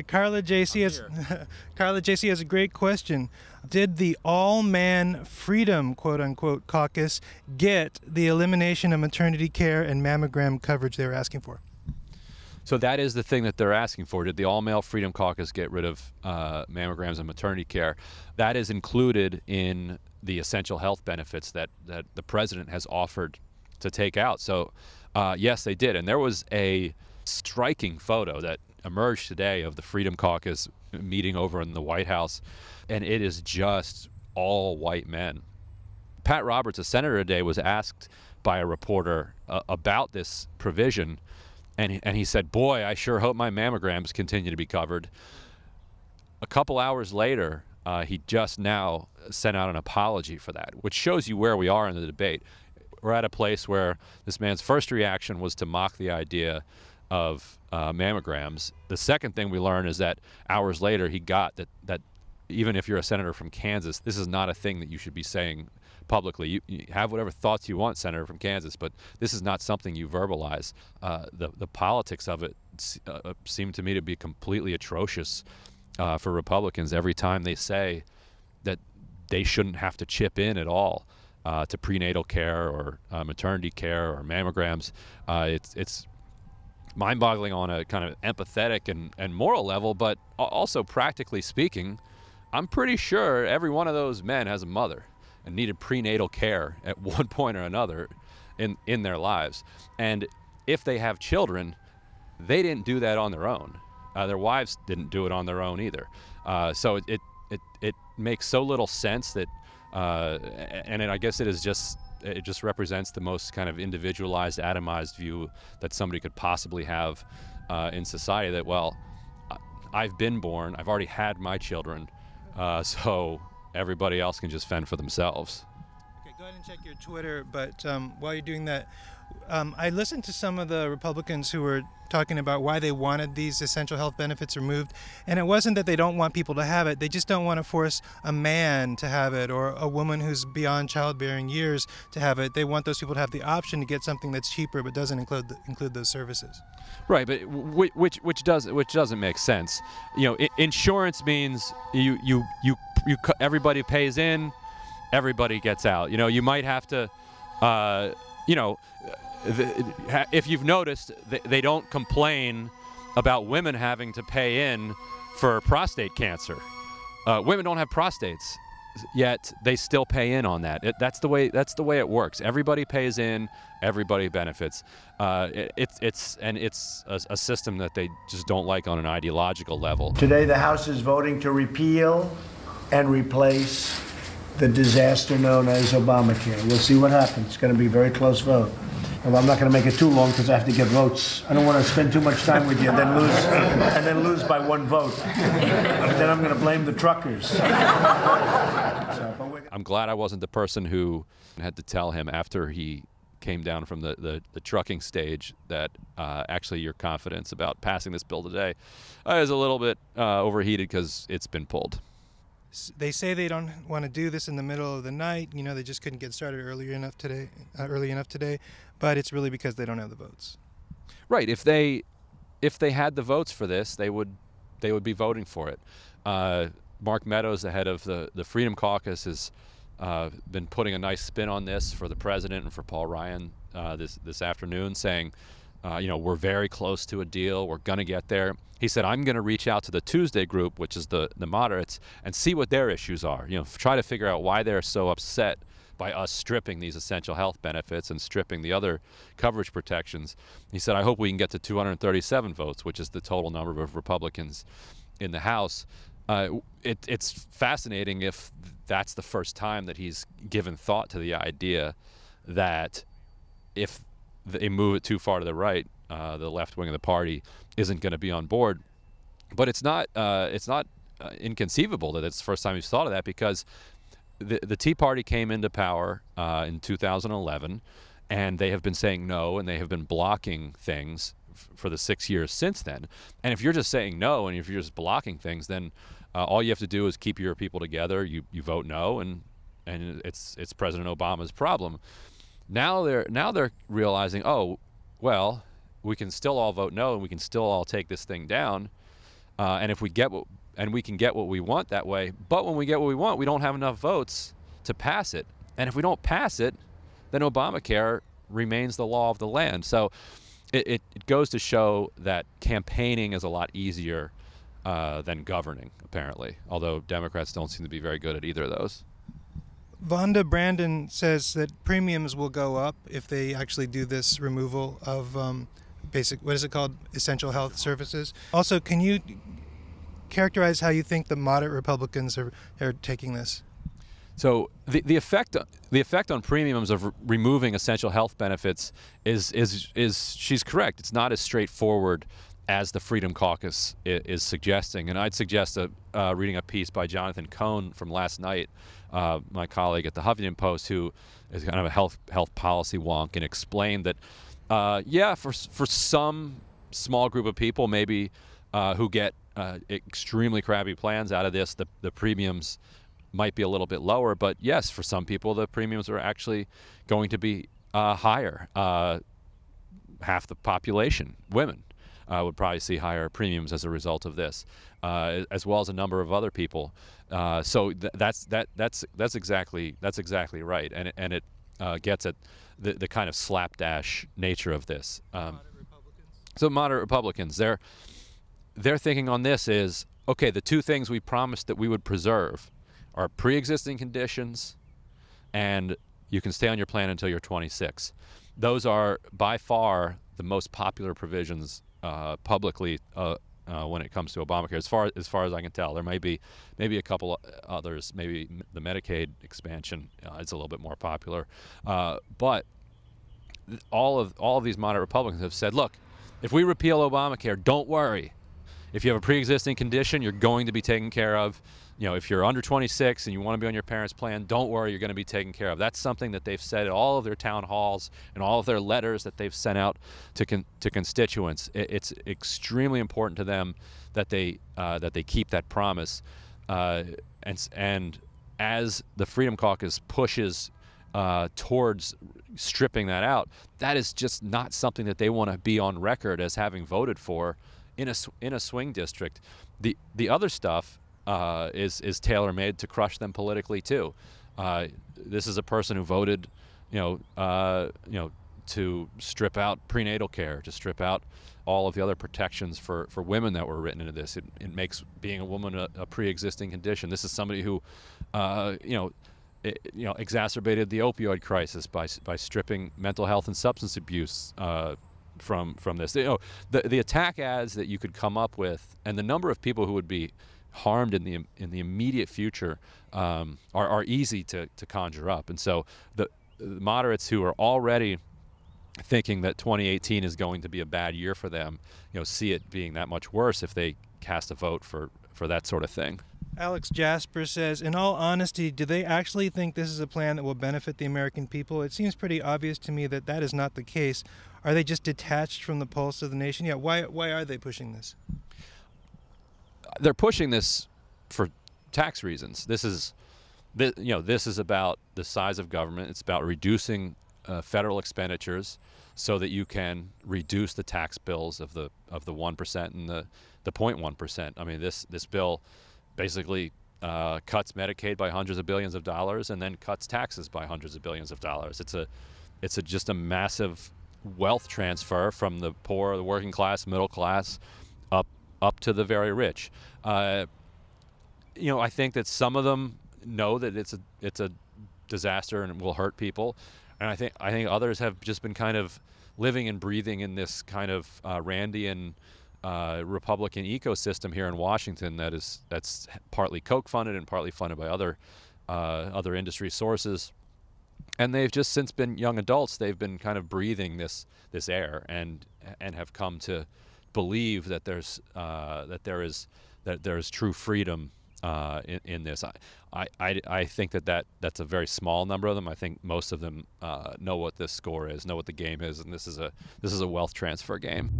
Carla JC has a great question. Did the all-man Freedom, quote-unquote, caucus get the elimination of maternity care and mammogram coverage they were asking for? So that is the thing that they're asking for. Did the all-male Freedom Caucus get rid of mammograms and maternity care? That is included in the essential health benefits that the president has offered to take out. So yes, they did. And there was a striking photo that emerged today of the Freedom Caucus meeting over in the White House, and it is just all white men. Pat Roberts, a senator today, was asked by a reporter about this provision, and he said, boy, I sure hope my mammograms continue to be covered. A couple hours later, he just now sent out an apology for that, which shows you where we are in the debate. We're at a place where this man's first reaction was to mock the idea of mammograms. The second thing we learn is that hours later he got that even if you're a senator from Kansas, this is not a thing that you should be saying publicly. You have whatever thoughts you want, Senator from Kansas, but this is not something you verbalize. The politics of it seem to me to be completely atrocious for Republicans every time they say that they shouldn't have to chip in at all to prenatal care or maternity care or mammograms. It's mind-boggling on a kind of empathetic and moral level, but also practically speaking, I'm pretty sure every one of those men has a mother and needed prenatal care at one point or another in their lives. And if they have children, they didn't do that on their own. Their wives didn't do it on their own either. So it makes so little sense that, I guess it just represents the most kind of individualized, atomized view that somebody could possibly have in society, that, well, I've been born, I've already had my children, so everybody else can just fend for themselves. Okay, go ahead and check your Twitter, but while you're doing that, I listened to some of the Republicans who were talking about why they wanted these essential health benefits removed, and it wasn't that they don't want people to have it, they just don't want to force a man to have it or a woman who's beyond childbearing years to have it. They want those people to have the option to get something that's cheaper but doesn't include those services. Right, but which doesn't make sense. You know, insurance means you everybody pays in, everybody gets out. You know, you might have to, if you've noticed, they don't complain about women having to pay in for prostate cancer. Women don't have prostates, yet they still pay in on that. That's the way it works. Everybody pays in, everybody benefits. It's a system that they just don't like on an ideological level. Today, the House is voting to repeal and replace the disaster known as Obamacare. We'll see what happens. It's going to be a very close vote. Well, I'm not going to make it too long because I have to get votes. I don't want to spend too much time with you and then lose by one vote. Then I'm going to blame the truckers. I'm glad I wasn't the person who had to tell him after he came down from the trucking stage that actually your confidence about passing this bill today is a little bit overheated because it's been pulled. They say they don't want to do this in the middle of the night. You know, they just couldn't get started early enough today. But it's really because they don't have the votes. Right. If they had the votes for this, they would be voting for it. Mark Meadows, the head of the Freedom Caucus, has been putting a nice spin on this for the president and for Paul Ryan this afternoon, saying, we're very close to a deal. We're going to get there. He said, I'm going to reach out to the Tuesday group, which is the moderates, and see what their issues are. You know, try to figure out why they're so upset by us stripping these essential health benefits and stripping the other coverage protections. He said, I hope we can get to 237 votes, which is the total number of Republicans in the House. It's fascinating if that's the first time that he's given thought to the idea that if they move it too far to the right, the left wing of the party isn't going to be on board. But it's not inconceivable that it's the first time he's thought of that, because the Tea Party came into power in 2011, and they have been saying no, and they have been blocking things for the 6 years since then. And if you're just saying no, and if you're just blocking things, then all you have to do is keep your people together. You vote no, and it's President Obama's problem. Now they're realizing, oh, well, we can still all vote no, and we can still all take this thing down. and if we get what, and we can get what we want that way, but when we get what we want, we don't have enough votes to pass it. And if we don't pass it, then Obamacare remains the law of the land. So it goes to show that campaigning is a lot easier than governing, apparently, although Democrats don't seem to be very good at either of those. Vonda Brandon says that premiums will go up if they actually do this removal of what is it called? Essential health services. Also, can you characterize how you think the moderate Republicans are taking this? So the effect on premiums of removing essential health benefits is she's correct. It's not as straightforward as the Freedom Caucus is suggesting. And I'd suggest reading a piece by Jonathan Cohn from last night, my colleague at the Huffington Post, who is kind of a health policy wonk, and explained that for some small group of people maybe who get extremely crappy plans out of this, the premiums might be a little bit lower, but yes, for some people the premiums are actually going to be higher. Half the population, women, would probably see higher premiums as a result of this, as well as a number of other people. So that's exactly right, and it gets at the kind of slapdash nature of this. So moderate Republicans, their thinking on this is, okay, the two things we promised that we would preserve are pre-existing conditions, and you can stay on your plan until you're 26. Those are by far the most popular provisions publicly when it comes to Obamacare, as far as I can tell. There may be a couple others. Maybe the Medicaid expansion is a little bit more popular, but all of these moderate Republicans have said, look, if we repeal Obamacare, don't worry. If you have a pre-existing condition, you're going to be taken care of. If you're under 26 and you want to be on your parents' plan, don't worry, you're going to be taken care of. That's something that they've said at all of their town halls and all of their letters that they've sent out to constituents. It's extremely important to them that they keep that promise. And as the Freedom Caucus pushes towards stripping that out, that is just not something that they want to be on record as having voted for in a swing district. The other stuff is tailor-made to crush them politically too. This is a person who voted, to strip out prenatal care, to strip out all of the other protections for women that were written into this. It makes being a woman a pre-existing condition. This is somebody who, exacerbated the opioid crisis by stripping mental health and substance abuse from this. The attack ads that you could come up with, and the number of people who would be harmed in the immediate future are easy to conjure up. And so the moderates who are already thinking that 2018 is going to be a bad year for them, see it being that much worse if they cast a vote for that sort of thing. Alex Jasper says, in all honesty, do they actually think this is a plan that will benefit the American people? It seems pretty obvious to me that is not the case. Are they just detached from the pulse of the nation? Yeah, why are they pushing this? They're pushing this for tax reasons. This is about the size of government. It's about reducing federal expenditures so that you can reduce the tax bills of the 1% and the 0.1%. I mean, this bill basically cuts Medicaid by hundreds of billions of dollars and then cuts taxes by hundreds of billions of dollars. It's just a massive wealth transfer from the poor, the working class, middle class, up to the very rich. I think that some of them know that it's a disaster and it will hurt people, and I think others have just been kind of living and breathing in this kind of Randian Republican ecosystem here in Washington that's partly Koch funded and partly funded by other industry sources. And they've just since been young adults, they've been kind of breathing this air and have come to believe that there is true freedom in this. I think that's a very small number of them. I think most of them know what this score is, know what the game is, and this is a wealth transfer game.